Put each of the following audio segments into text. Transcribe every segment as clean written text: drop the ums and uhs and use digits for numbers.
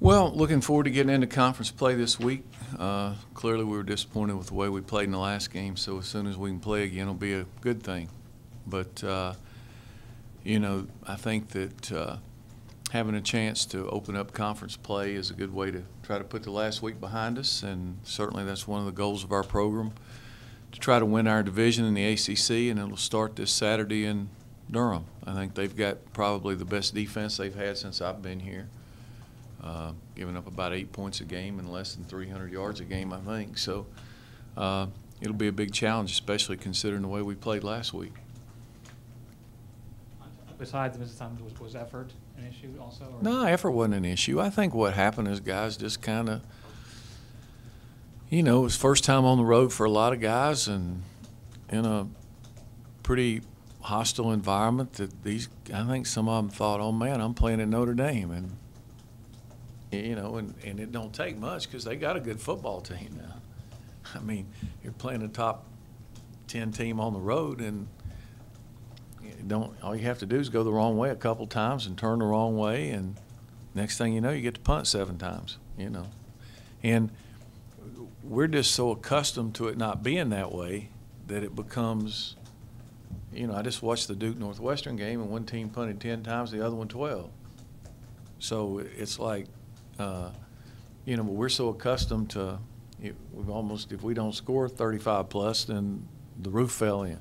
Well, looking forward to getting into conference play this week. Clearly, we were disappointed with the way we played in the last game, so as soon as we can play again, it'll be a good thing. But, I think that having a chance to open up conference play is a good way to try to put the last week behind us, and certainly that's one of the goals of our program, to try to win our division in the ACC, and it'll start this Saturday in Durham. I think they've got probably the best defense they've had since I've been here. Giving up about 8 points a game and less than 300 yards a game, I think. So it'll be a big challenge, especially considering the way we played last week. Besides the missed time, was effort an issue also? Or? No, effort wasn't an issue. I think what happened is guys just kind of, it was first time on the road for a lot of guys, and in a pretty hostile environment that I think some of them thought, oh, man, I'm playing at Notre Dame. And and it don't take much because they got a good football team now. I mean, you're playing a top 10 team on the road, and all you have to do is go the wrong way a couple times and turn the wrong way, and next thing you know, you get to punt 7 times, And we're just so accustomed to it not being that way that it becomes, I just watched the Duke Northwestern game, and one team punted 10 times, the other one 12. So it's like, but we're so accustomed to if we don't score 35 plus, then the roof fell in.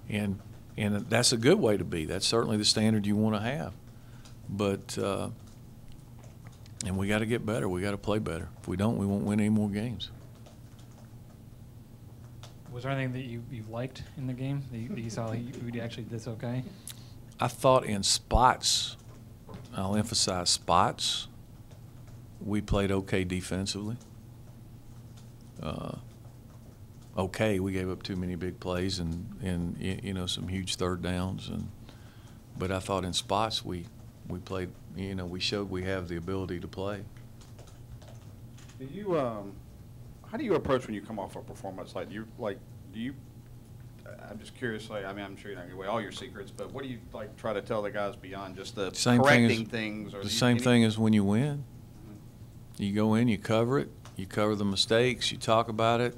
And that's a good way to be. That's certainly the standard you want to have. But and we got to get better. We got to play better. If we don't, we won't win any more games. Was there anything that you liked in the game that you saw you actually did okay? I thought in spots, I'll emphasize spots, we played okay defensively. We gave up too many big plays and some huge third downs, but I thought in spots we played. We showed we have the ability to play. Do you how do you approach when you come off a performance like I'm just curious. I'm sure you're not going to give away all your secrets, but what do you try to tell the guys beyond just the correcting things? Or the same thing as when you win. You go in, you cover the mistakes, you talk about it,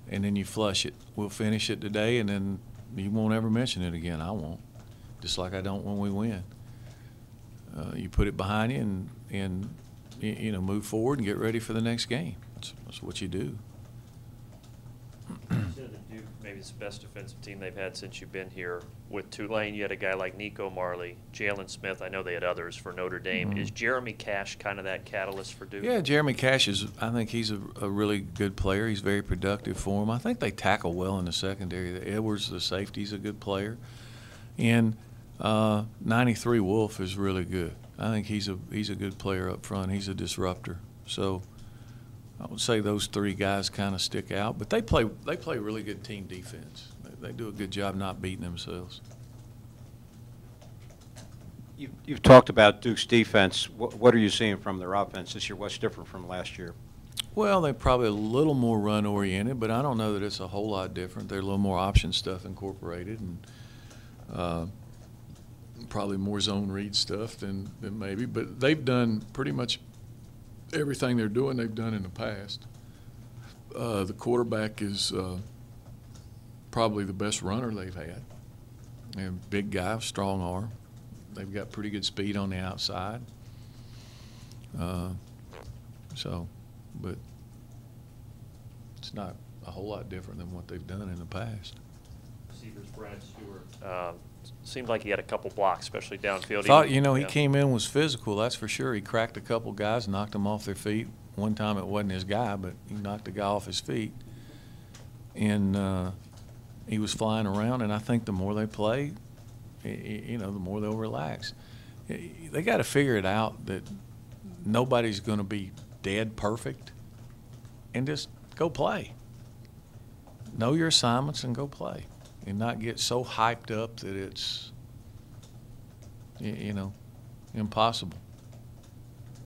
and then you flush it. We'll finish it today, and then you won't ever mention it again. I won't, just like I don't when we win. You put it behind you and move forward and get ready for the next game. That's what you do. Duke, maybe it's the best defensive team they've had since you've been here. With Tulane, you had a guy like Nico Marley, Jalen Smith. I know they had others for Notre Dame. Mm-hmm. Is Jeremy Cash kind of that catalyst for Duke? Yeah, Jeremy Cash I think he's a really good player. He's very productive for him. I think they tackle well in the secondary. Edwards, the safety, is a good player. And 93 Wolf is really good. I think he's a good player up front. He's a disruptor. So I would say those 3 guys kind of stick out, but they play really good team defense. They do a good job not beating themselves. You've talked about Duke's defense. What are you seeing from their offense this year? What's different from last year? Well, they're probably a little more run-oriented, but I don't know that it's a whole lot different. They're a little more option stuff incorporated, and probably more zone read stuff than maybe. But they've done pretty much everything they're doing they've done in the past. The quarterback is probably the best runner they've had. And big guy, strong arm. They've got pretty good speed on the outside. But it's not a whole lot different than what they've done in the past. Receivers, Brad Stewart. Seemed like he had a couple blocks, especially downfield. He came in, was physical, that's for sure. He cracked a couple guys, knocked them off their feet. One time it wasn't his guy, but he knocked the guy off his feet. And he was flying around, and I think the more they play, the more they'll relax. They got to figure it out that nobody's going to be dead perfect, and just go play. Know your assignments and go play. And not get so hyped up that it's, impossible.